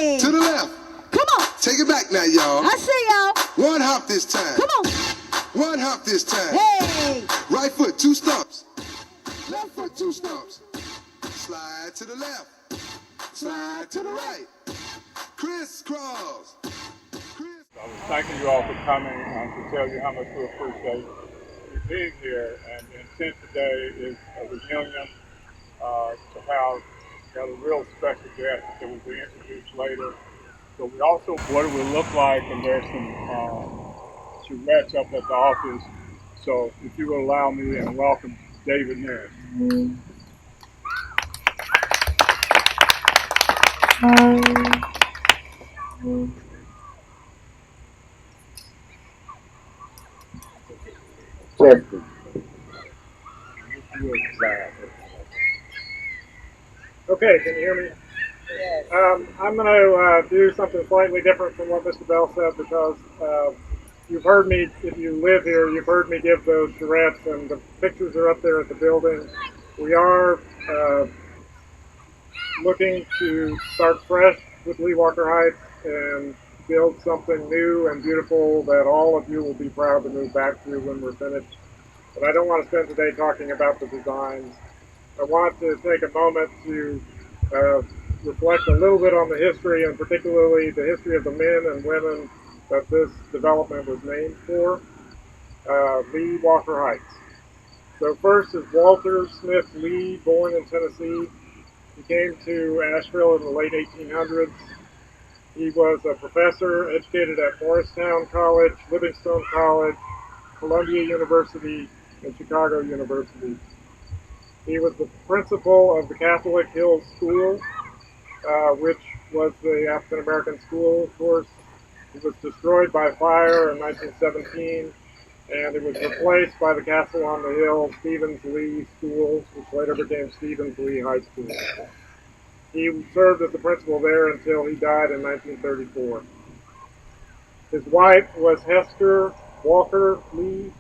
Hey. To the left. Come on. Take it back now, y'all. I see y'all. One hop this time. Come on. One hop this time. Hey. Right foot, 2 stumps. Left foot, 2 stumps. Slide to the left. Slide to the right. Crisscross. I was thanking you all for coming to tell you how much we appreciate you being here. And the intent today is a reunion to have got a real special guest that will be introduced later. So we also, what it will look like, and there's some charrettes up at the office. So if you will allow me, and welcome David Ness. Okay, can you hear me? Yes. I'm going to do something slightly different from what Mr. Bell said because you've heard me, if you live here, you've heard me give those charrettes, and the pictures are up there at the building. We are looking to start fresh with Lee Walker Heights and build something new and beautiful that all of you will be proud to move back to when we're finished. But I don't want to spend today talking about the designs. I want to take a moment to reflect a little bit on the history, and particularly the history of the men and women that this development was named for, Lee Walker Heights. So first is Walter Smith Lee, born in Tennessee. He came to Asheville in the late 1800s. He was a professor, educated at Morristown College, Livingstone College, Columbia University, and Chicago University. He was the principal of the Catholic Hills School, which was the African American school, of course. It was destroyed by fire in 1917, and it was replaced by the Castle on the Hill Stevens Lee School, which later became Stevens Lee High School. He served as the principal there until he died in 1934. His wife was Hester Walker Lee.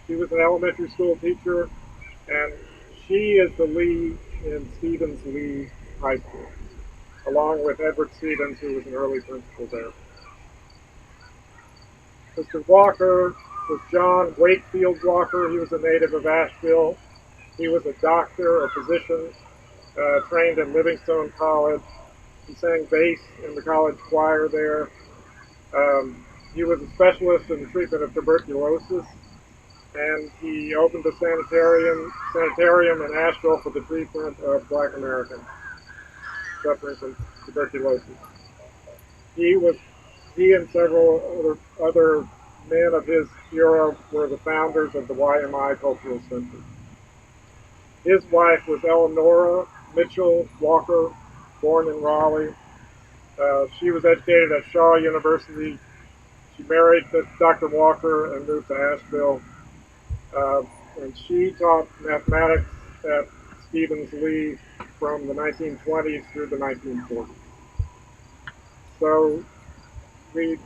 She was an elementary school teacher, and she is the Lee in Stevens Lee High School, along with Edward Stevens, who was an early principal there. Mr. Walker was John Wakefield Walker. He was a native of Asheville. He was a doctor, a physician, trained at Livingstone College. He sang bass in the college choir there. He was a specialist in the treatment of tuberculosis, and he opened a sanitarium in Asheville for the treatment of Black Americans suffering from tuberculosis. He and several other men of his era were the founders of the YMI Cultural Center. His wife was Eleanora Mitchell Walker, born in Raleigh. She was educated at Shaw University. She married Dr. Walker and moved to Asheville. And she taught mathematics at Stevens Lee from the 1920s through the 1940s. So we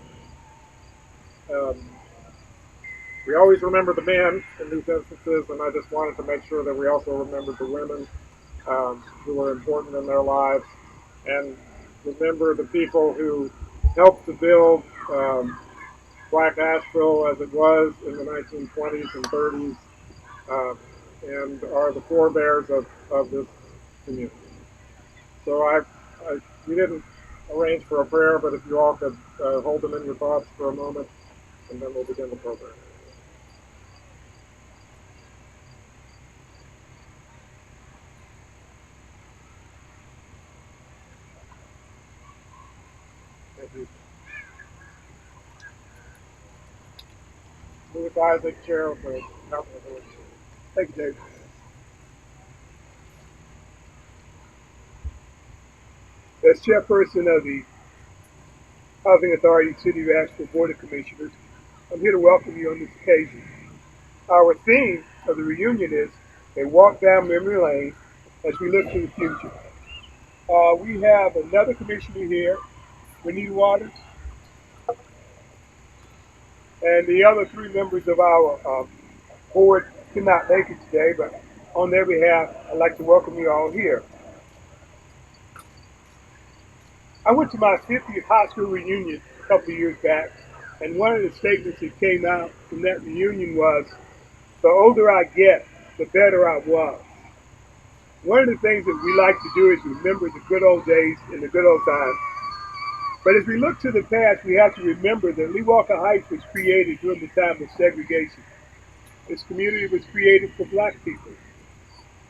always remember the men in these instances, and I just wanted to make sure that we also remembered the women who were important in their lives, and remember the people who helped to build Black Asheville as it was in the 1920s and 30s, and are the forebears of this community. So we didn't arrange for a prayer, but if you all could hold them in your thoughts for a moment, and then we'll begin the program. Thank you. Louis Isaac, Chair of the Housing Authority. Thank you, Dave. As chairperson of the Housing Authority City of Asheville Board of Commissioners, I'm here to welcome you on this occasion. Our theme of the reunion is a walk down memory lane as we look to the future. We have another commissioner here, Renita Waters, and the other 3 members of our board could not make it today, but on their behalf, I'd like to welcome you all here. I went to my 50th high school reunion a couple of years back, and one of the statements that came out from that reunion was, the older I get, the better I was. One of the things that we like to do is remember the good old days and the good old times. But as we look to the past, we have to remember that Lee Walker Heights was created during the time of segregation. This community was created for black people.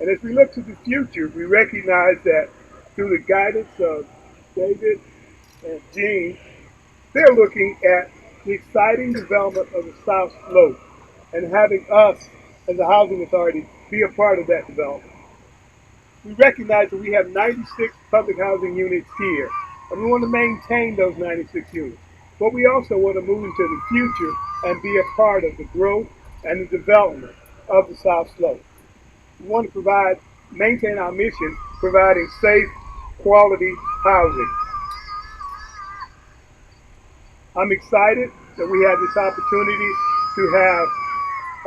And as we look to the future, we recognize that through the guidance of David and Jean, they're looking at the exciting development of the South Slope and having us as a housing authority be a part of that development. We recognize that we have 96 public housing units here, and we want to maintain those 96 units. But we also want to move into the future and be a part of the growth and the development of the South Slope. We want to maintain our mission, providing safe, quality housing. I'm excited that we have this opportunity to have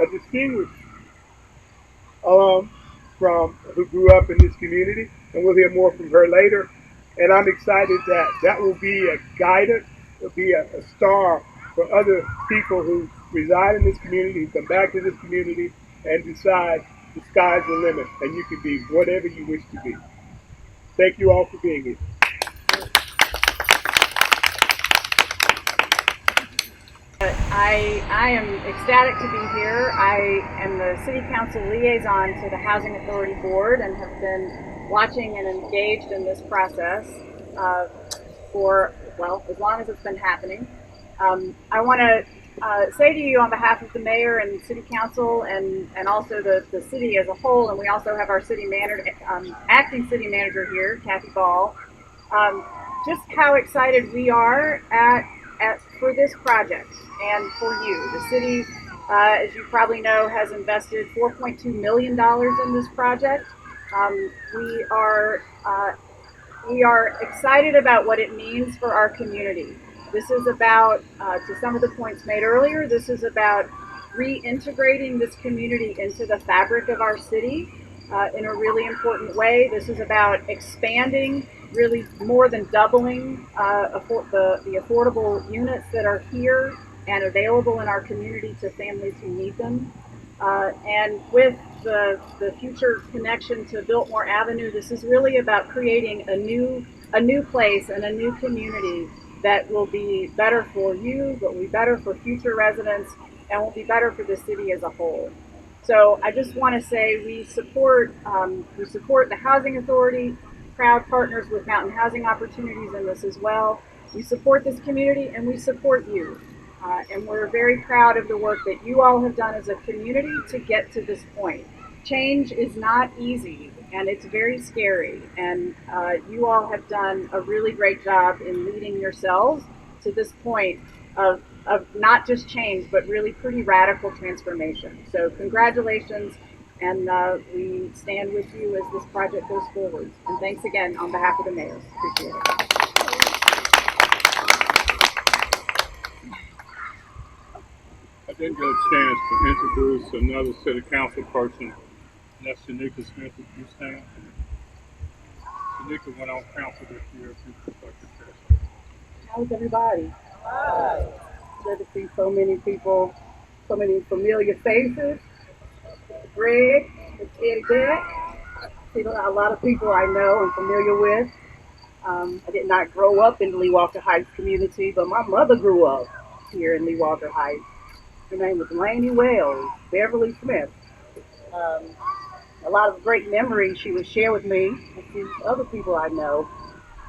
a distinguished alum who grew up in this community, and we'll hear more from her later. And I'm excited that will be a guidance, will be a star for other people who reside in this community, who come back to this community and decide the sky's the limit and you can be whatever you wish to be. Thank you all for being here. I am ecstatic to be here. I am the City Council liaison to the Housing Authority Board and have been watching and engaged in this process for, well, as long as it's been happening. I want to say to you on behalf of the mayor and City Council and also the city as a whole, and we also have our city manager, acting city manager here, Kathy Ball, just how excited we are for this project and for you. The city, as you probably know, has invested $4.2 million in this project. We are excited about what it means for our community. This is about, to some of the points made earlier, this is about reintegrating this community into the fabric of our city in a really important way. This is about expanding, really more than doubling the affordable units that are here and available in our community to families who need them. And with the future connection to Biltmore Avenue, this is really about creating a new place and a new community that will be better for you, but will be better for future residents, and will be better for the city as a whole. So I just want to say we support the Housing Authority, proud partners with Mountain Housing Opportunities in this as well. We support this community and we support you. And we're very proud of the work that you all have done as a community to get to this point. Change is not easy and it's very scary. And you all have done a really great job in leading yourselves to this point of not just change, but really pretty radical transformation. So congratulations, and we stand with you as this project goes forward. And thanks again on behalf of the mayor. Appreciate it. I didn't get a chance to introduce another city council person, and that's Shanika Smith. If you stand. Shanika went on council this year. How's everybody? Good to see so many people, so many familiar faces. Greg, Eddie Jack. See a lot of people I know and familiar with. I did not grow up in the Lee Walker Heights community, but my mother grew up here in Lee Walker Heights. Her name was Laney Wells, Beverly Smith. A lot of great memories she would share with me and few other people I know.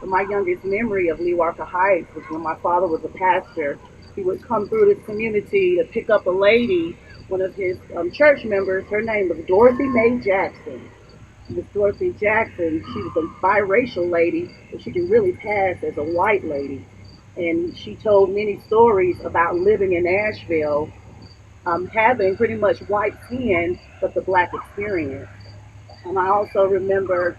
But my youngest memory of Lee Walker Heights was when my father was a pastor. He would come through this community to pick up a lady, one of his church members. Her name was Dorothy Mae Jackson. Miss Dorothy Jackson, she was a biracial lady, but she could really pass as a white lady. And she told many stories about living in Asheville, having pretty much white skin, but the black experience. And I also remember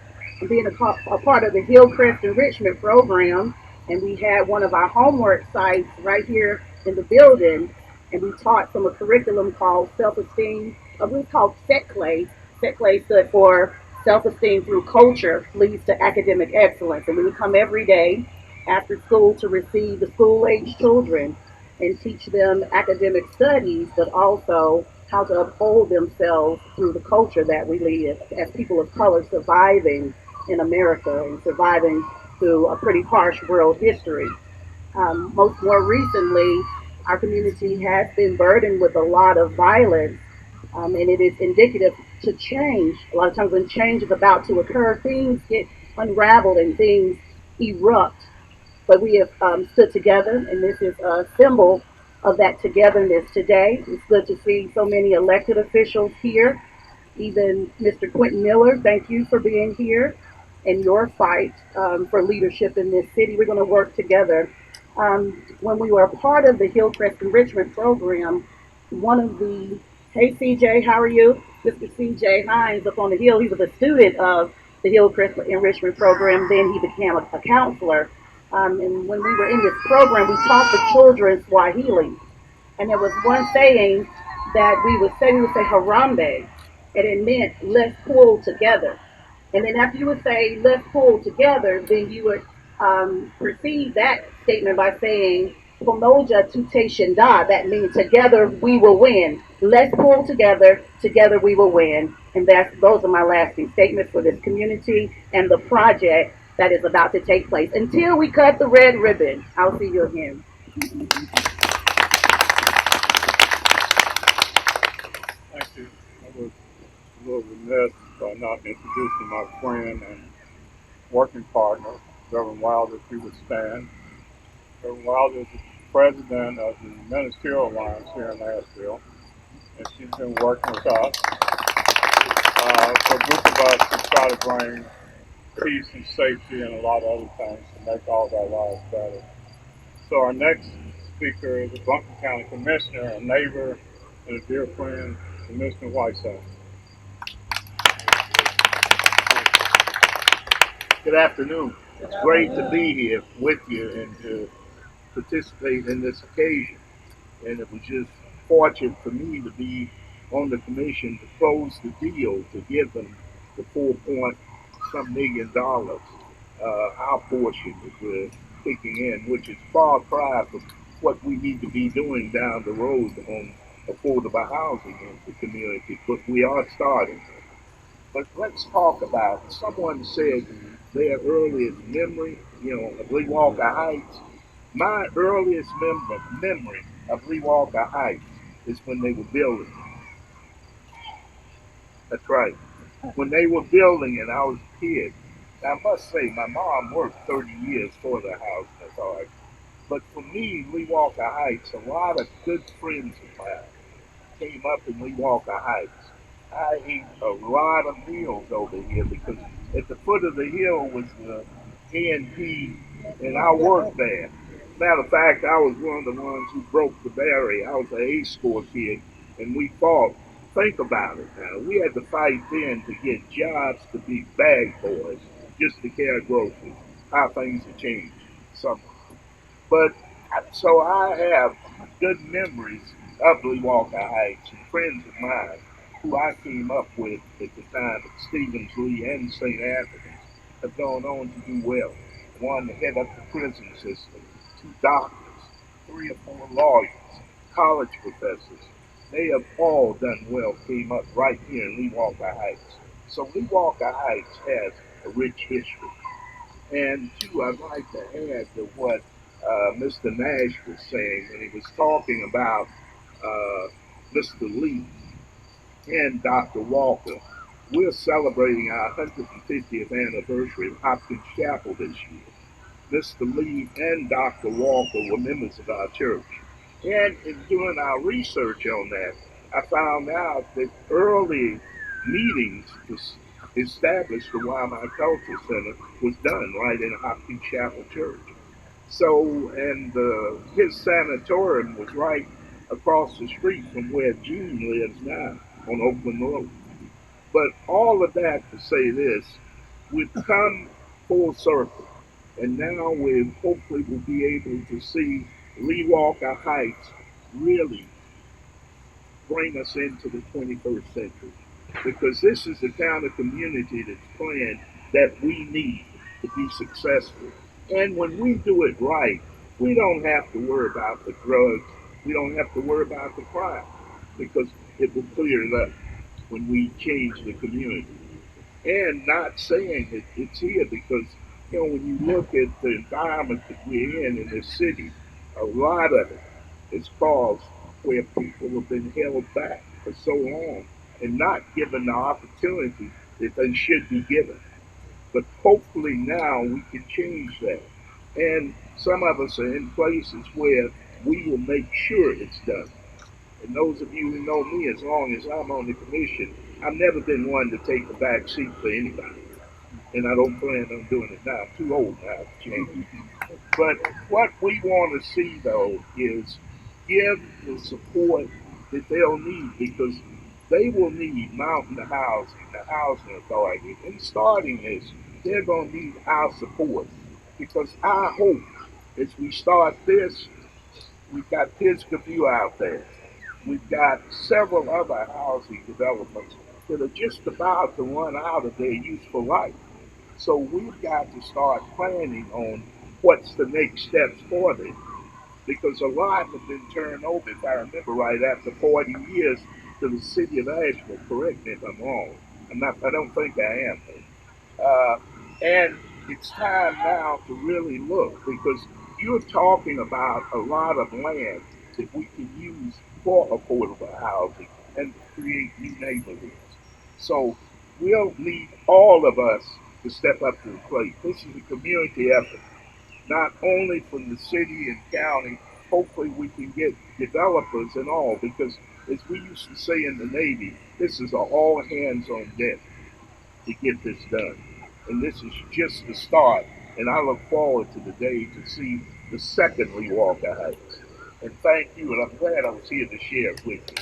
being a part of the Hillcrest Enrichment Program, and we had one of our homework sites right here in the building, and we taught from a curriculum called Self-Esteem. We called SETCLAY. SETCLAY stood for Self-Esteem Through Culture Leads to Academic Excellence, and we would come every day after school to receive the school-age children and teach them academic studies, but also how to uphold themselves through the culture that we live as people of color surviving in America and surviving through a pretty harsh world history. Most more recently, our community has been burdened with a lot of violence, and it is indicative to change. A lot of times, when change is about to occur, things get unraveled and things erupt. But we have stood together, and this is a symbol of that togetherness today. It's good to see so many elected officials here, even Mr. Quentin Miller. Thank you for being here and your fight for leadership in this city. We're going to work together. When we were a part of the Hillcrest Enrichment Program, one of the, hey CJ, how are you? Mr. CJ Hines up on the Hill, he was a student of the Hillcrest Enrichment Program, then he became a counselor. And when we were in this program, we taught the children Swahili. And there was one saying that we would say Harambe, and it meant let's pull together. And then after you would say let's pull together, then you would precede that statement by saying Pomoja Tute Shinda. That means together we will win. Let's pull together, together we will win. And those are my lasting statements for this community and the project that is about to take place. Until we cut the red ribbon, I'll see you again. Thank you. I was a little remiss by not introducing my friend and working partner, Reverend Wilder, if he would stand. Reverend Wilder is the president of the Ministerial Alliance here in Nashville, and she's been working with us for a group of us to try to bring peace and safety and a lot of other things to make all of our lives better. So our next speaker is a Buncombe County Commissioner, a neighbor, and a dear friend, Commissioner Whiteside. Good afternoon. It's great to be here with you and to participate in this occasion. And it was just fortunate for me to be on the commission to close the deal to give them the 4 some million dollars, our portion that we're kicking in, which is far cry from what we need to be doing down the road on affordable housing in the community, but we are starting. But let's talk about, someone said their earliest memory, of Lee Walker Heights. My earliest memory of Lee Walker Heights is when they were building. That's right. When they were building and I was a kid. Now, I must say, my mom worked 30 years for the housing authority. But for me, Lee Walker Heights, a lot of good friends of mine came up in Lee Walker Heights. I ate a lot of meals over here because at the foot of the hill was the A&P, and I worked there. Matter of fact, I was one of the ones who broke the barrier. I was an A-score kid, and we fought. Think about it now. We had to fight then to get jobs to be bag boys, just to carry groceries. How things have changed. But so I have good memories of Lee Walker Heights and friends of mine who I came up with at the time at Stevens Lee and St. Anthony's have gone on to do well. One to head up the prison system, 2 doctors, 3 or 4 lawyers, college professors. They have all done well, came up right here in Lee Walker Heights. So Lee Walker Heights has a rich history. And two, I'd like to add to what Mr. Nash was saying when he was talking about Mr. Lee and Dr. Walker. We're celebrating our 150th anniversary of Hopkins Chapel this year. Mr. Lee and Dr. Walker were members of our church. And in doing our research on that, I found out that early meetings to establish the Wildlife Culture Center was done right in Hopkins Chapel Church. So, and his sanatorium was right across the street from where Gene lives now on Oakland Road. But all of that to say this, we've come full circle, and now we hopefully will be able to see Lee Walker Heights really bring us into the 21st century, because this is the kind of community that's planned that we need to be successful. And when we do it right, we don't have to worry about the drugs. We don't have to worry about the crime because it will clear it up when we change the community. And not saying that it's here because, when you look at the environment that we're in this city, a lot of it is caused where people have been held back for so long and not given the opportunity that they should be given. But hopefully now we can change that. And some of us are in places where we will make sure it's done. And those of you who know me, as long as I'm on the commission, I've never been one to take the back seat for anybody. And I don't plan on doing it now. I'm too old now to change. But what we want to see, though, is give the support that they'll need because they will need Mountain Housing, the Housing Authority. And starting this, they're going to need our support because I hope as we start this, we've got Piscataway out there. We've got several other housing developments that are just about to run out of their useful life. So we've got to start planning on what's the next steps for them. Because a lot have been turned over, if I remember right, after 40 years to the city of Asheville. Correct me if I'm wrong. I don't think I am. And it's time now to really look because you're talking about a lot of land that we can use for affordable housing and create new neighborhoods. So we'll need all of us to step up to the plate. This is a community effort, not only from the city and county. Hopefully we can get developers and all, because as we used to say in the Navy, this is an all hands on deck to get this done. And this is just the start. And I look forward to the day to see the second Lee Walker Heights. And thank you, and I'm glad I was here to share it with you.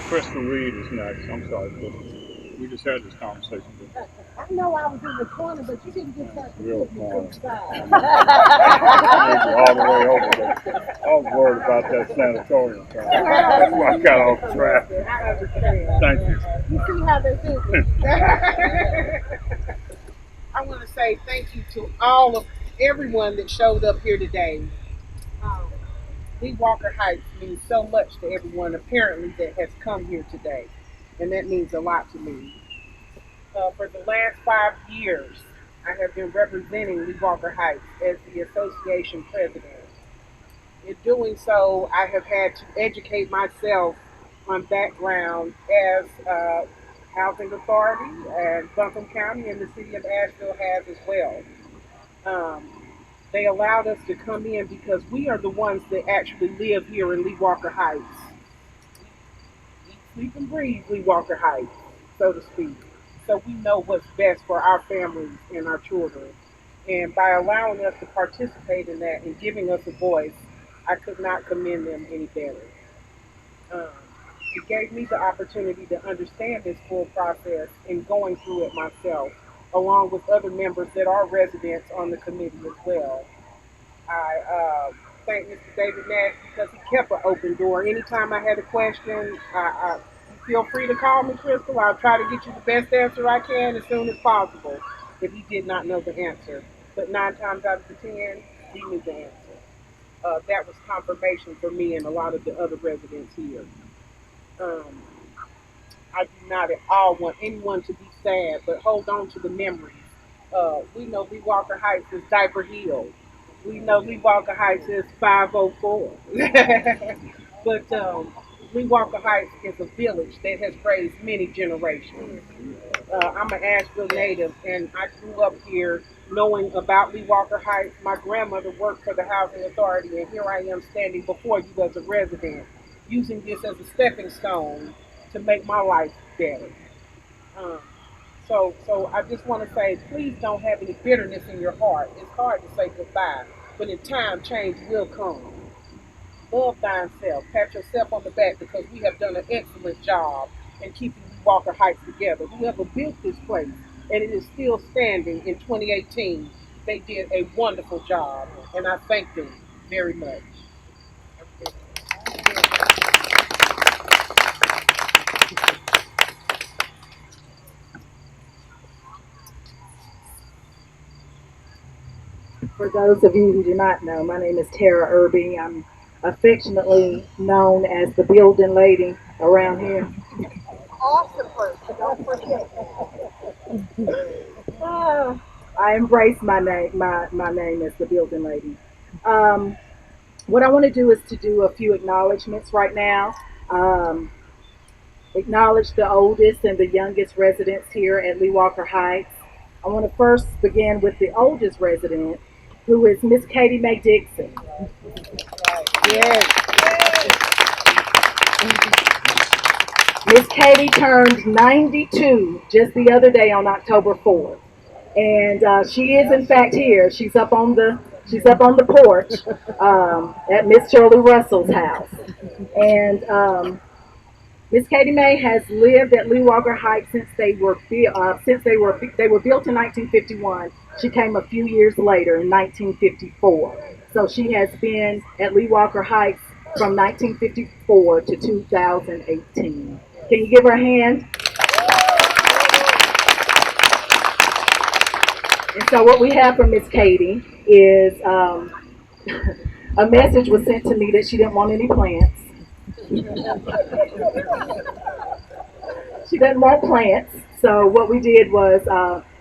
Crystal Reed is next. I'm sorry, but we just had this conversation. I know I was in the corner, but you didn't get that Real to corner. the side. All the way over there. I was worried about that sanatorium. That's why I got off track. I understand. Thank you. You see how they do this. I want to say thank you to everyone that showed up here today. Lee Walker Heights means so much to everyone apparently that has come here today, and that means a lot to me. For the last 5 years, I have been representing Lee Walker Heights as the association president. In doing so, I have had to educate myself on background as Housing Authority and Buncombe County and the city of Asheville has as well. They allowed us to come in because we are the ones that actually live here in Lee Walker Heights. We sleep and breathe Lee Walker Heights, so to speak. So we know what's best for our families and our children. And by allowing us to participate in that and giving us a voice, I could not commend them any better. It gave me the opportunity to understand this full process and going through it myself, along with other members that are residents on the committee as well. I thank Mr. David Nash because he kept an open door. Anytime I had a question, feel free to call me, Crystal. I'll try to get you the best answer I can as soon as possible if he did not know the answer. But 9 times out of the 10, he knew the answer. That was confirmation for me and a lot of the other residents here. I do not at all want anyone to be sad, but hold on to the memories. We know Lee Walker Heights is Diaper Hill. We know Lee Walker Heights is 504. But Lee Walker Heights is a village that has raised many generations. I'm an Asheville native, and I grew up here knowing about Lee Walker Heights. My grandmother worked for the Housing Authority, and here I am standing before you as a resident, using this as a stepping stone to make my life better. So I just want to say, please don't have any bitterness in your heart. It's hard to say goodbye, but in time, change will come. Love thyself. Pat yourself on the back because we have done an excellent job in keeping Walker Heights together. Whoever built this place, and it is still standing in 2018, they did a wonderful job, and I thank them very much. For those of you who do not know, my name is Tara Irby. I'm affectionately known as the building lady around here. Awesome person. Don't forget. I embrace my name, my name as the building lady. What I want to do is to do a few acknowledgments right now. Acknowledge the oldest and the youngest residents here at Lee Walker Heights. I want to first begin with the oldest resident, who is Miss Katie Mae Dixon. Yes. Miss Katie turned 92 just the other day on October 4th, and she is in fact here. She's up on the porch at Miss Shirley Russell's house, and Miss Katie Mae has lived at Lee Walker Heights since they were built in 1951. She came a few years later in 1954. So she has been at Lee Walker Heights from 1954 to 2018. Can you give her a hand? And so what we have from Miss Katie is a message was sent to me that she didn't want any plants. She doesn't want plants. So what we did was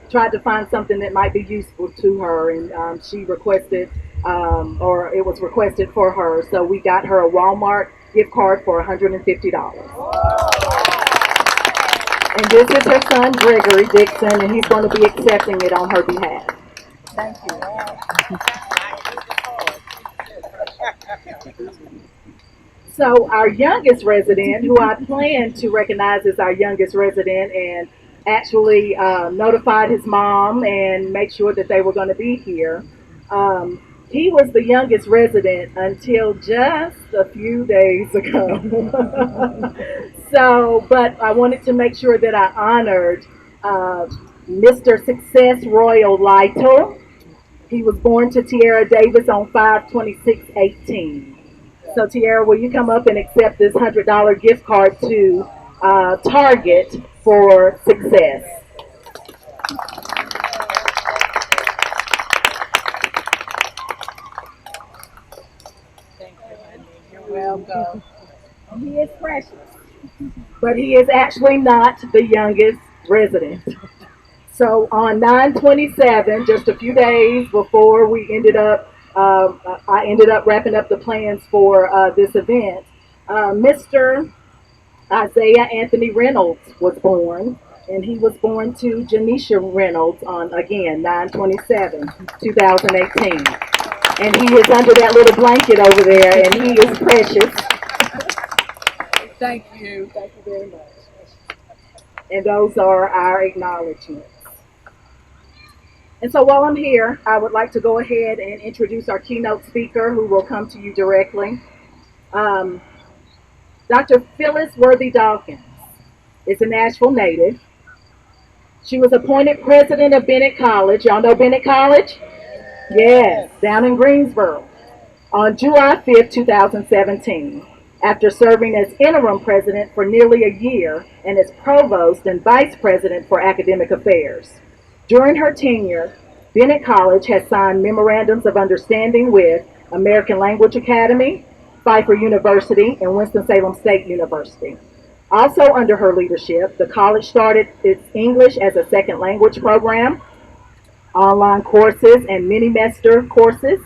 tried to find something that might be useful to her, and she requested, or it was requested for her. So we got her a Walmart gift card for $150. And this is her son, Gregory Dixon, and he's going to be accepting it on her behalf. Thank you. So our youngest resident, who I plan to recognize as our youngest resident and actually notified his mom and make sure that they were going to be here. He was the youngest resident until just a few days ago. But I wanted to make sure that I honored Mr. Success Royal Lytle. He was born to Tiara Davis on 5/26/18. So Tiara, will you come up and accept this $100 gift card to Target for Success? Thank you, honey. You're welcome. He is precious. But he is actually not the youngest resident. So on 9/27, just a few days before we I ended up wrapping up the plans for this event, Mr. Isaiah Anthony Reynolds was born, and he was born to Janisha Reynolds on, again, 9/27/2018. And he is under that little blanket over there, and he is precious. Thank you. Thank you very much. And those are our acknowledgments. And so while I'm here, I would like to go ahead and introduce our keynote speaker, who will come to you directly. Dr. Phyllis Worthy Dawkins is a Nashville native. She was appointed president of Bennett College. Y'all know Bennett College? Yes, down in Greensboro, on July 5th, 2017. After serving as interim president for nearly a year and as provost and vice president for academic affairs. During her tenure, Bennett College has signed memorandums of understanding with American Language Academy, Pfeiffer University, and Winston-Salem State University. Also under her leadership, the college started its English as a second language program, online courses and mini-master courses,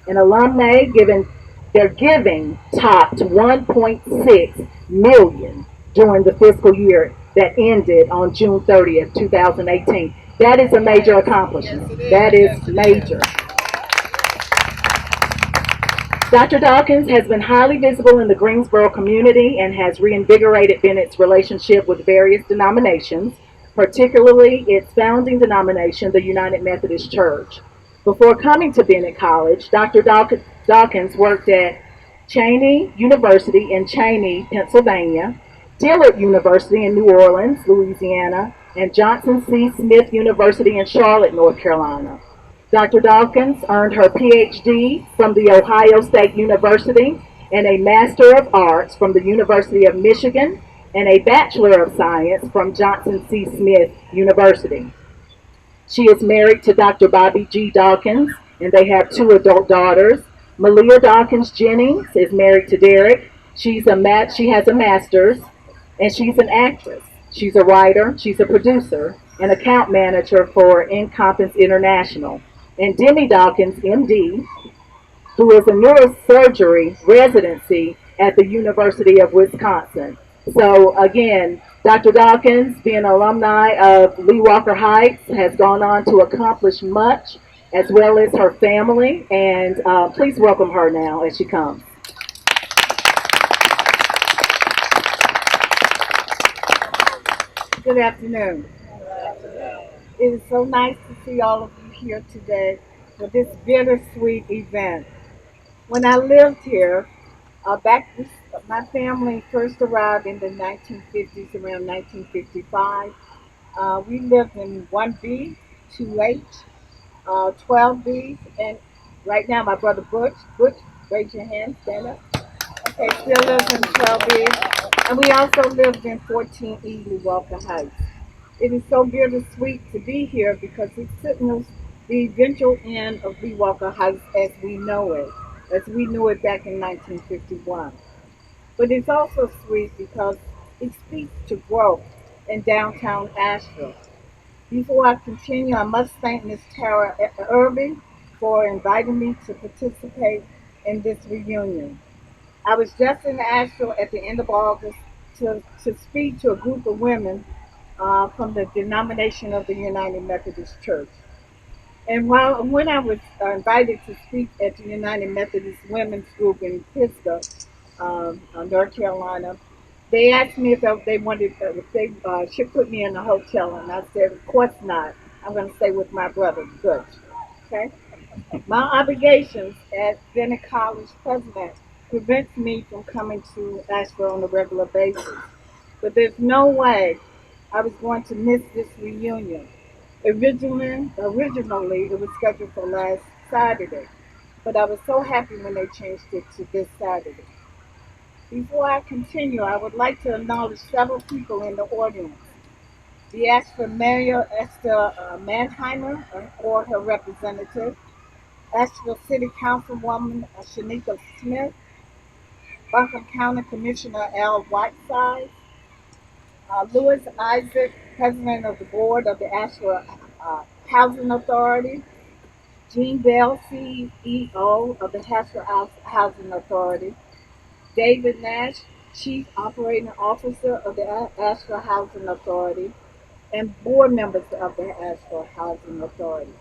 and alumni their giving topped $1.6 million during the fiscal year that ended on June 30th, 2018. That is a major accomplishment. That is major. Dr. Dawkins has been highly visible in the Greensboro community and has reinvigorated Bennett's relationship with various denominations, particularly its founding denomination, the United Methodist Church. Before coming to Bennett College, Dr. Dawkins worked at Cheyney University in Cheyney, Pennsylvania, Dillard University in New Orleans, Louisiana, and Johnson C. Smith University in Charlotte, North Carolina. Dr. Dawkins earned her PhD from the Ohio State University and a Master of Arts from the University of Michigan and a Bachelor of Science from Johnson C. Smith University. She is married to Dr. Bobby G. Dawkins and they have two adult daughters. Malia Dawkins Jennings is married to Derek. She has a master's, and she's an actress. She's a writer. She's a producer, and account manager for Encompass International. And Demi Dawkins, MD, who is a neurosurgery residency at the University of Wisconsin. So again, Dr. Dawkins, being an alumni of Lee Walker Heights, has gone on to accomplish much, as well as her family. And please welcome her now as she comes. Good afternoon. It is so nice to see all of you here today for this bittersweet event. When I lived here, my family first arrived in the 1950s, around 1955. We lived in 1B, 2H, 12B, and right now my brother Butch, raise your hand, stand up. Okay, still lives in 12B. And we also lived in 14E, Lee Walker Heights. It is so bittersweet to be here because it signals the eventual end of Lee Walker Heights as we know it, as we knew it back in 1951. But it's also sweet because it speaks to growth in downtown Asheville. Before I continue, I must thank Ms. Tara Irving for inviting me to participate in this reunion. I was just in Asheville at the end of August to speak to a group of women from the denomination of the United Methodist Church. And when I was invited to speak at the United Methodist Women's Group in Pisgah, North Carolina, they asked me if they should put me in a hotel, and I said, of course not. I'm going to stay with my brother, Butch. Okay. My obligations as Bennett College president prevents me from coming to Asheville on a regular basis. But there's no way I was going to miss this reunion. Originally, it was scheduled for last Saturday, but I was so happy when they changed it to this Saturday. Before I continue, I would like to acknowledge several people in the audience. The Asheville Mayor Esther Manheimer or her representative, Asheville City Councilwoman Shanika Smith, Buncombe County Commissioner Al Whiteside, Louis Isaac, President of the Board of the Asheville Housing Authority, Jean Bell, CEO of the Asheville Housing Authority, David Nash, Chief Operating Officer of the Asheville Housing Authority, and board members of the Asheville Housing Authority.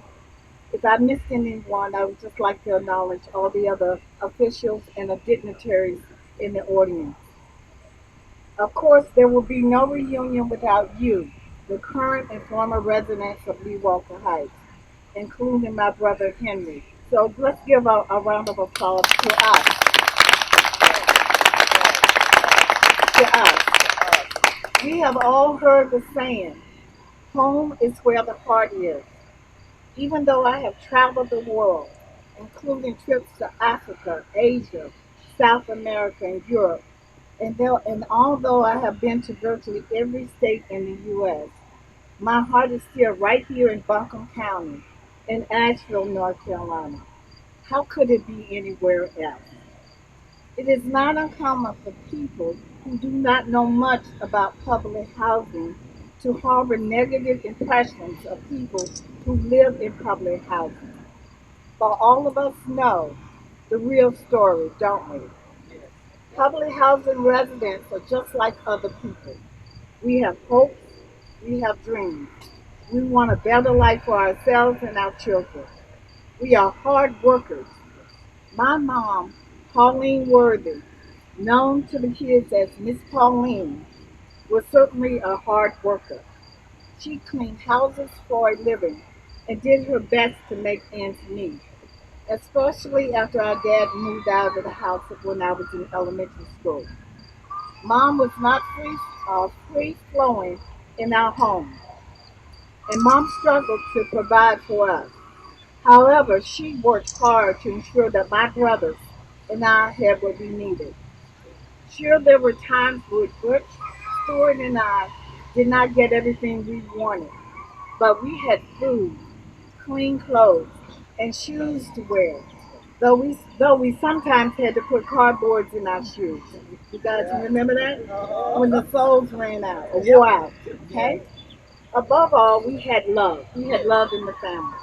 If I missed anyone, I would just like to acknowledge all the other officials and the dignitaries in the audience. Of course, there will be no reunion without you, the current and former residents of Lee Walker Heights, including my brother Henry. So let's give a round of applause to us. We have all heard the saying, home is where the heart is. Even though I have traveled the world, including trips to Africa, Asia, South America, and Europe, and although I have been to virtually every state in the U.S., my heart is still right here in Buncombe County, in Asheville, North Carolina. How could it be anywhere else? It is not uncommon for people who do not know much about public housing to harbor negative impressions of people who live in public housing. But all of us know the real story, don't we? Public housing residents are just like other people. We have hopes, we have dreams. We want a better life for ourselves and our children. We are hard workers. My mom, Pauline Worthy, known to the kids as Miss Pauline, was certainly a hard worker. She cleaned houses for a living and did her best to make ends meet, especially after our dad moved out of the house when I was in elementary school. Mom was not free flowing in our home, and Mom struggled to provide for us. However, she worked hard to ensure that my brothers and I had what we needed. Sure, there were times when Butch, Stuart, and I did not get everything we wanted, but we had food, clean clothes, and shoes to wear. Though we sometimes had to put cardboards in our shoes. You guys remember that? When the soles ran out or wore out. Okay? Above all, we had love. We had love in the family.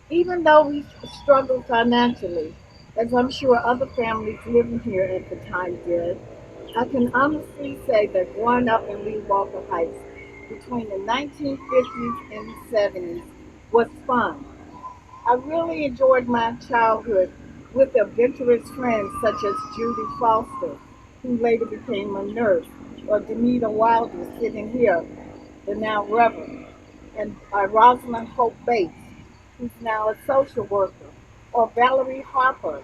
Even though we struggled financially, as I'm sure other families living here at the time did, I can honestly say that growing up in Lee Walker Heights between the 1950s and the 70s was fun. I really enjoyed my childhood with adventurous friends such as Judy Foster, who later became a nurse, or Demeter Wilder sitting here, the now Reverend, and Rosalind Hope Bates, who's now a social worker, or Valerie Harper,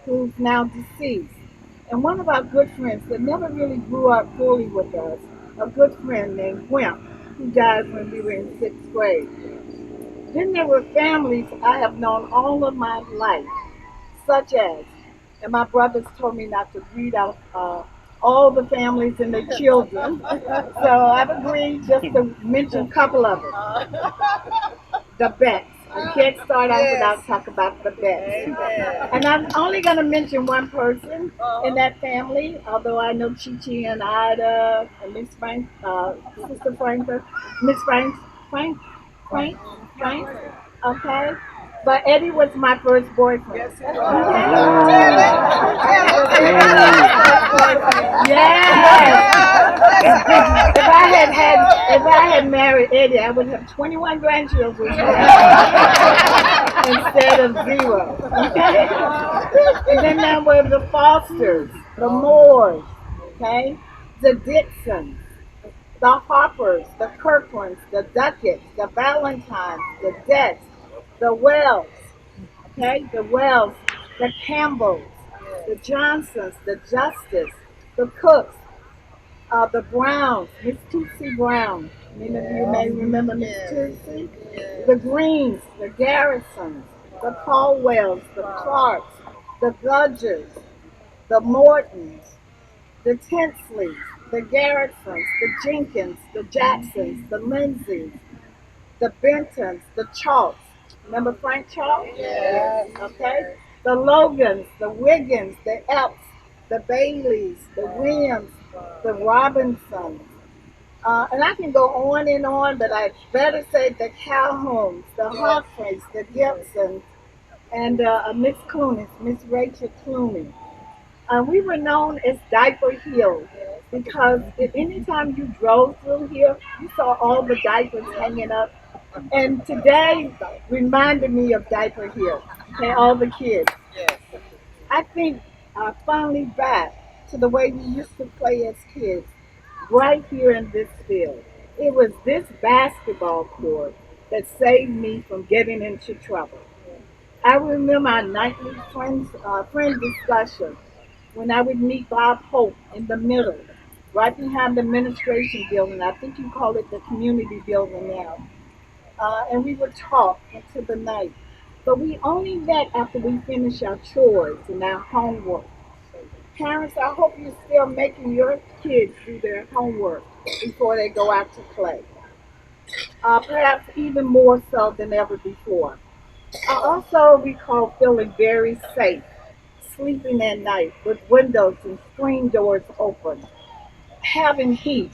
who's now deceased. And one of our good friends that never really grew up fully with us, a good friend named Wimp, who died when we were in sixth grade. Then there were families I have known all of my life, such as, and my brothers told me not to read out all the families and their children, so I've agreed just to mention a couple of them. The Betts. I can't start out without talking about the Betts. And I'm only going to mention one person in that family, although I know Chi-Chi and Ida and Miss Frank, Sister Frank, Miss Frank, okay? But Eddie was my first boyfriend. Yes, yes. If I had married Eddie, I would have 21 grandchildren instead of 0. Okay? And then there were the Fosters, the Moores, okay? The Dixons, the Harpers, the Kirklands, the Ducketts, the Valentines, the Debts, the Wells, okay? The Wells, the Campbells, the Johnsons, the Justice, the Cooks, the Browns, Miss Tootsie Brown. Many of you may remember Miss Tootsie. The Greens, the Garrisons, the Caldwells, the Clarks, the Gudgers, the Mortons, the Tinsleys, the Garrisons, the Jenkins, the Jacksons, the Lindsays, the Bentons, the Chalks. Remember Frank Chalk? Yes. Okay. The Logans, the Wiggins, the Epps, the Baileys, the Williams, the Robinsons. And I can go on, but I better say the Calhouns, the Humphreys, the Gibsons, and Miss Clooney, Miss Rachel Clooney. We were known as Diaper Hill because anytime you drove through here, you saw all the diapers hanging up. And today reminded me of Diaper Hill, okay, all the kids. I think finally back to the way we used to play as kids, right here in this field. It was this basketball court that saved me from getting into trouble. I remember our nightly friend discussion when I would meet Bob Hope in the middle, right behind the administration building. I think you call it the community building now. And we would talk into the night. But we only met after we finished our chores and our homework. Parents, I hope you're still making your kids do their homework before they go out to play. Perhaps even more so than ever before. I also recall feeling very safe, sleeping at night with windows and screen doors open. Having heat.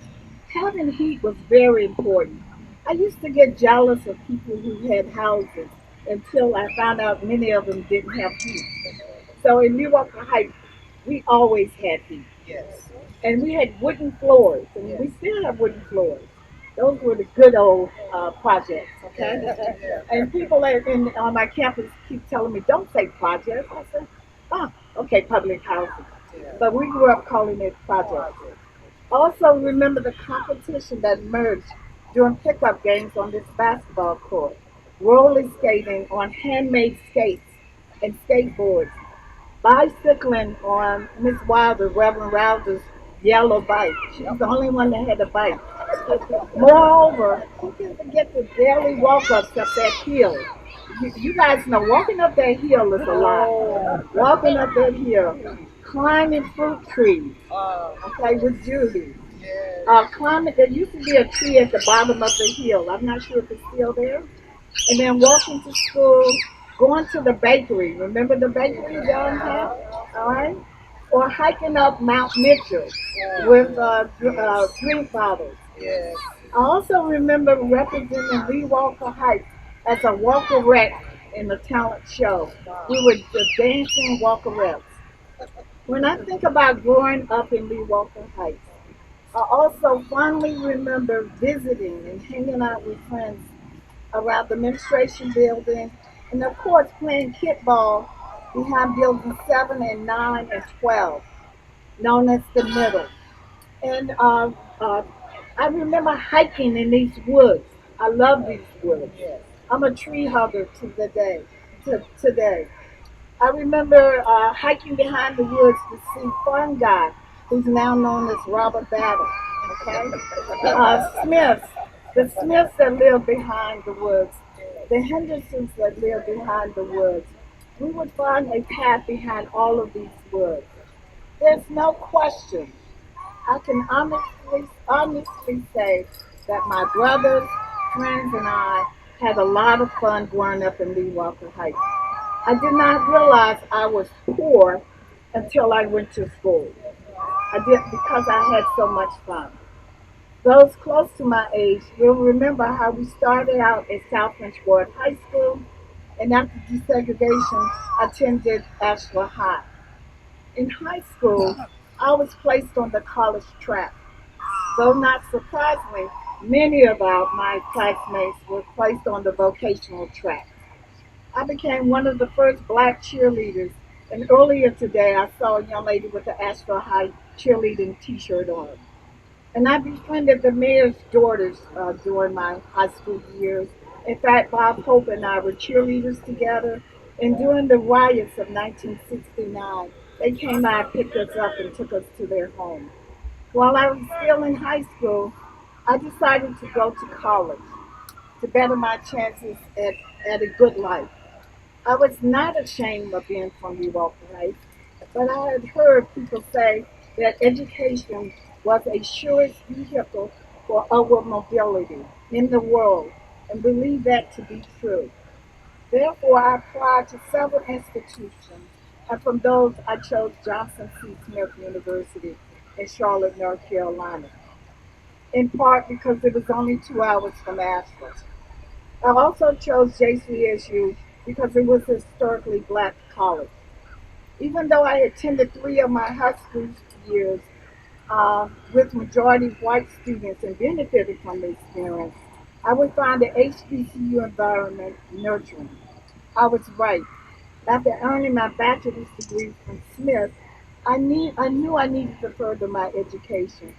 Having heat was very important. I used to get jealous of people who had houses until I found out many of them didn't have heat. So in New Walker Heights, we always had heat. Yes. And we had wooden floors, and we still have wooden floors. Those were the good old projects, okay? And people on my campus keep telling me, don't say projects. I said, okay, public housing. But we grew up calling it projects. Also remember the competition that emerged during pickup games on this basketball court, roller skating on handmade skates and skateboards, bicycling on Miss Wilder, Reverend Wilder's yellow bike. She was the only one that had a bike. Moreover, who can forget the daily walk-ups up that hill? You guys know, walking up that hill is a lot. Walking up that hill, climbing fruit trees, okay, with Judy. Climbing, there used to be a tree at the bottom of the hill. I'm not sure if it's still there. And then walking to school going to the bakery. Remember the bakery downtown? All right. Or hiking up Mount Mitchell with drink bottles. Yes. I also remember representing Lee Walker Heights as a walkerette in the talent show. We were the dancing walkerettes. When I think about growing up in Lee Walker Heights, I also fondly remember visiting and hanging out with friends around the administration building, and of course playing kickball behind buildings 7 and 9 and 12, known as the middle. And I remember hiking in these woods. I love these woods. I'm a tree hugger to the day, to today. I remember hiking behind the woods to see Fun Guy, who's now known as Robert Battle. Okay, Smiths, the Smiths that live behind the woods, the Hendersons that live behind the woods. We would find a path behind all of these woods. There's no question. I can honestly say that my brothers, friends, and I had a lot of fun growing up in Lee Walker Heights. I did not realize I was poor until I went to school. I did because I had so much fun. Those close to my age will remember how we started out at South French Ward High School, and after desegregation, attended Asheville High. In high school, I was placed on the college track. Though not surprisingly, many of my classmates were placed on the vocational track. I became one of the first black cheerleaders, and earlier today I saw a young lady with the Asheville High cheerleading t-shirt on. And I befriended the mayor's daughters during my high school years. In fact, Bob Hope and I were cheerleaders together. And during the riots of 1969, they came out, picked us up, and took us to their home. While I was still in high school, I decided to go to college to better my chances at a good life. I was not ashamed of being from New York, right? But I had heard people say that education was a surest vehicle for upward mobility in the world, and believe that to be true. Therefore, I applied to several institutions, and from those I chose Johnson C. Smith University in Charlotte, North Carolina, in part because it was only 2 hours from Asheville. I also chose JCSU because it was a historically black college. Even though I attended 3 of my high school years with majority white students and benefited from the experience, I would find the HBCU environment nurturing. I was right. After earning my bachelor's degree from Smith, I knew I needed to further my education.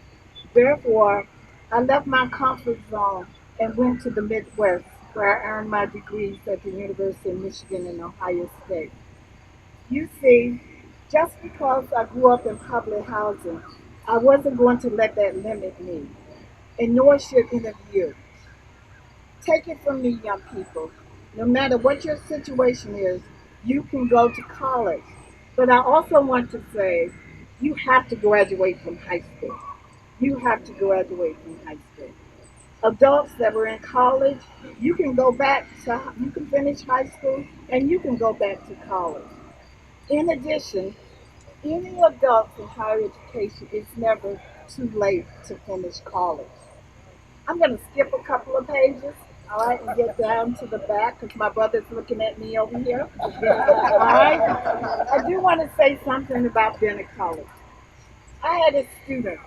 Therefore, I left my comfort zone and went to the Midwest, where I earned my degrees at the University of Michigan and Ohio State. You see, just because I grew up in public housing, I wasn't going to let that limit me, and nor should any of you. Take it from me, young people. No matter what your situation is, you can go to college. But I also want to say, you have to graduate from high school. You have to graduate from high school. Adults that were in college, you can finish high school and you can go back to college. In addition, any adults in higher education, it's never too late to finish college. I'm going to skip a couple of pages, all right, and get down to the back because my brother's looking at me over here. All right. I do want to say something about Bennett College. I had a student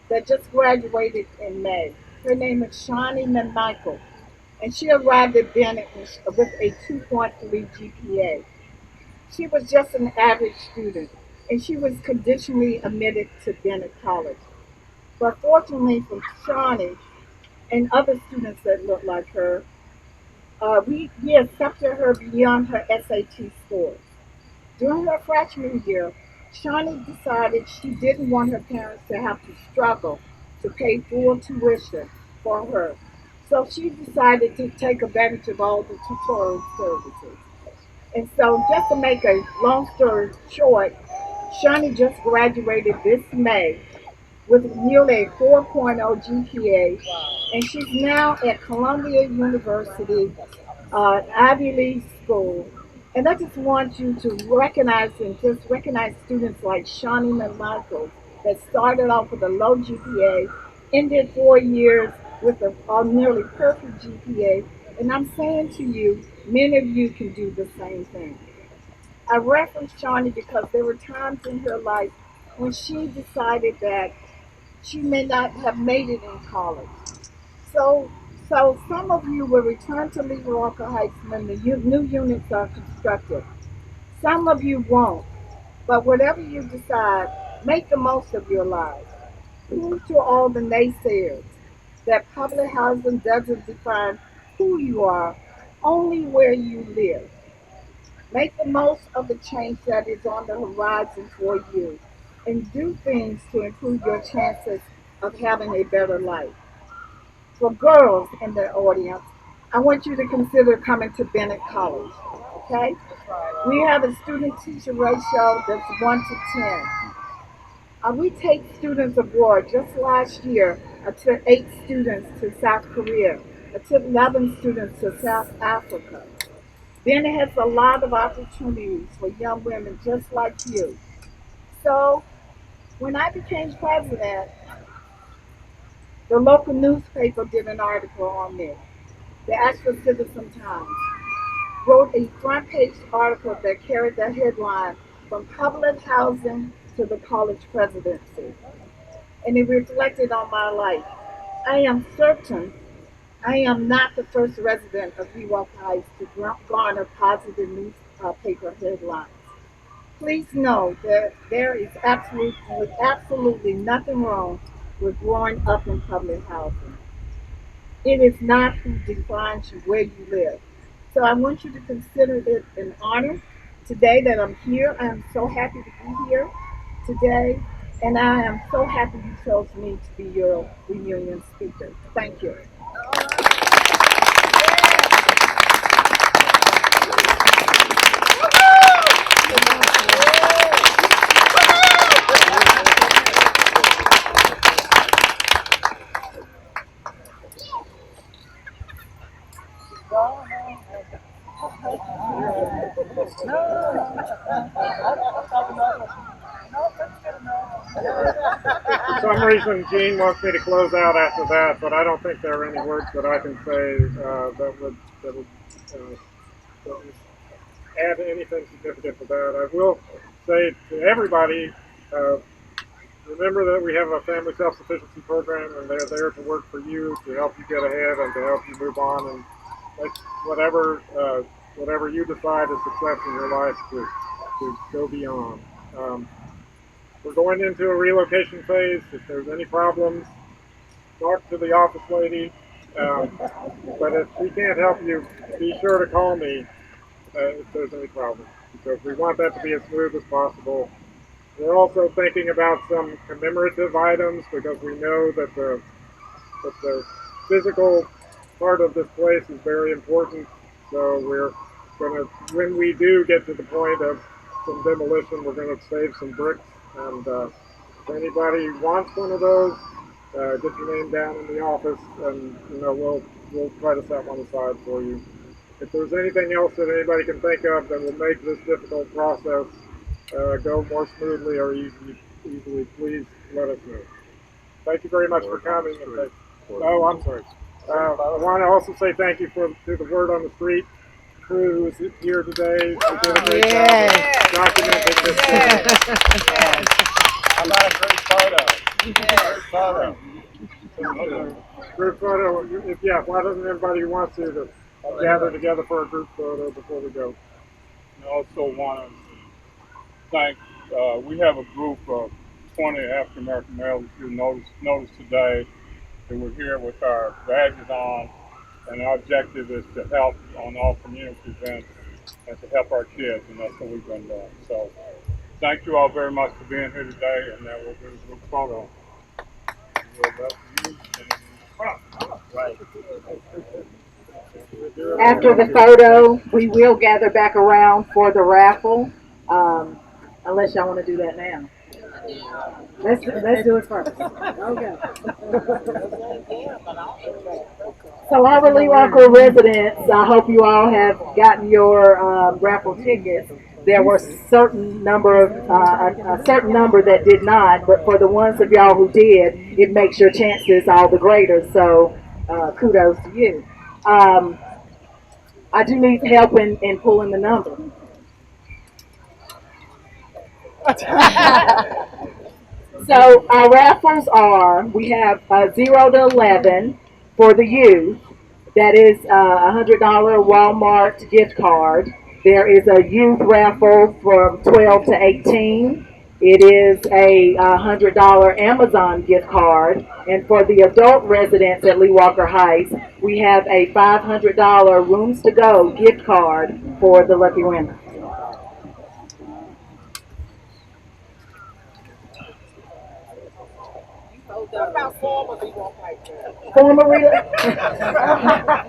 that just graduated in May. Her name is Shawnee McMichael, and she arrived at Bennett with a 2.3 GPA. She was just an average student, and she was conditionally admitted to Bennett College. But fortunately for Shawnee and other students that look like her, we accepted her beyond her SAT scores. During her freshman year, Shawnee decided she didn't want her parents to have to struggle to pay full tuition for her. So she decided to take advantage of all the tutorial services. And so just to make a long story short, Shawnee just graduated this May with nearly a 4.0 GPA, and she's now at Columbia University, Ivy League school. And I just want you to recognize students like Shawnee McMichael that started off with a low GPA, ended 4 years with a nearly perfect GPA. And I'm saying to you, many of you can do the same thing. I referenced Shawnee because there were times in her life when she decided that she may not have made it in college. So, so some of you will return to Lee Walker Heights when the new units are constructed. Some of you won't. But whatever you decide, make the most of your lives. Prove to all the naysayers that public housing doesn't define who you are, only where you live. Make the most of the change that is on the horizon for you and do things to improve your chances of having a better life. For girls in the audience, I want you to consider coming to Bennett College. Okay? We have a student teacher ratio that's 1 to 10. We take students abroad. Just last year, I took 8 students to South Korea. I took 11 students to South Africa. Bennett has a lot of opportunities for young women just like you. So, when I became president, the local newspaper did an article on me. The Asheville Citizen Times wrote a front page article that carried the headline From Public Housing to the College Presidency. And it reflected on my life. I am certain I am not the first resident of Ewok Heights to garner positive newspaper headlines. Please know that there is absolutely nothing wrong with growing up in public housing. It is not who defines you where you live. So I want you to consider it an honor today that I'm here. I am so happy to be here today, and I am so happy you chose me to be your reunion speaker. Thank you. For some reason, Gene wants me to close out after that, but I don't think there are any words that I can say that would add anything significant to that. I will say to everybody, remember that we have a family self-sufficiency program, and they're there to work for you, to help you get ahead, and to help you move on, and like whatever you decide is success in your life to go beyond. We're going into a relocation phase. If there's any problems, talk to the office lady. But if we can't help you, be sure to call me if there's any problems, because we want that to be as smooth as possible. We're also thinking about some commemorative items because we know that the physical part of this place is very important. So we're going to, when we do get to the point of some demolition, we're going to save some bricks. And if anybody wants one of those, get your name down in the office, and we'll try to set one aside for you. If there's anything else that anybody can think of that will make this difficult process go more smoothly or easily, please let us know. Thank you very much for coming. I'm sorry. I want to also say thank you to the Word on the Street crew who is here today. Who did a great job of documenting this. I got a great photo. Great photo. Group photo. Why doesn't everybody who wants to gather together for a group photo before we go? I also want to thank, we have a group of 20 African American males who noticed today that we're here with our badges on, and our objective is to help on all community events and to help our kids, and that's what we've been doing. So thank you all very much for being here today, and we'll do a group photo. After the photo, we will gather back around for the raffle, unless y'all want to do that now. Let's do it first. Okay. So all the Lee Walker residents, I hope you all have gotten your raffle tickets. There were certain number of a certain number that did not, but for the ones of y'all who did, it makes your chances all the greater. So kudos to you. I do need help in pulling the number. So our raffles are, we have 0 to 11 for the youth. That is a $100 Walmart gift card. There is a youth raffle from 12 to 18. It is a $100 Amazon gift card. And for the adult residents at Lee Walker Heights, we have a $500 Rooms to Go gift card for the lucky winner. What about formerly Walk Heights? Formerly,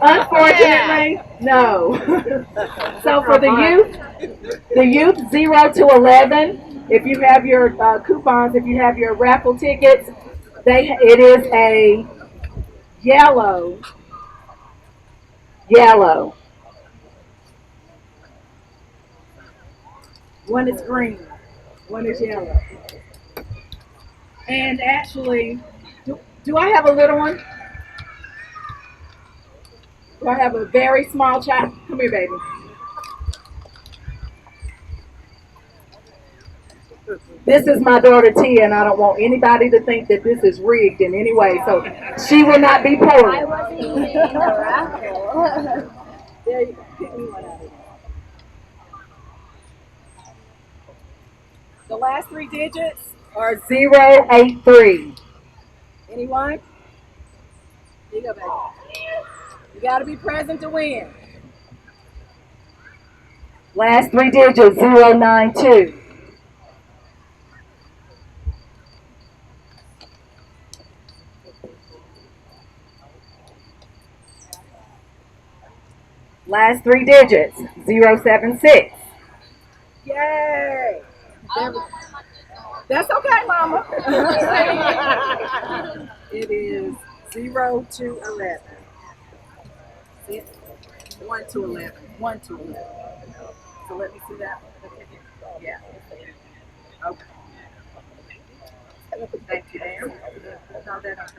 unfortunately, no. So for the youth 0 to 11, if you have your coupons, if you have your raffle tickets, it is a yellow. One is green, one is yellow. And actually, do I have a little one? Do I have a very small child? Come here, baby. This is my daughter Tia, and I don't want anybody to think that this is rigged in any way. So she will not be poorly. I wasn't even in the raffle. There you go. Pick me one out of it. The last 3 digits are 083. Anyone? Here you go, baby. You got to be present to win. Last 3 digits 092. Last 3 digits 076. Yay! That's okay, Mama. It is 0 to 11. See it? 1 to 11. 1 to 11. So let me see that one. Yeah. Okay. Thank you, ma'am. Call that up.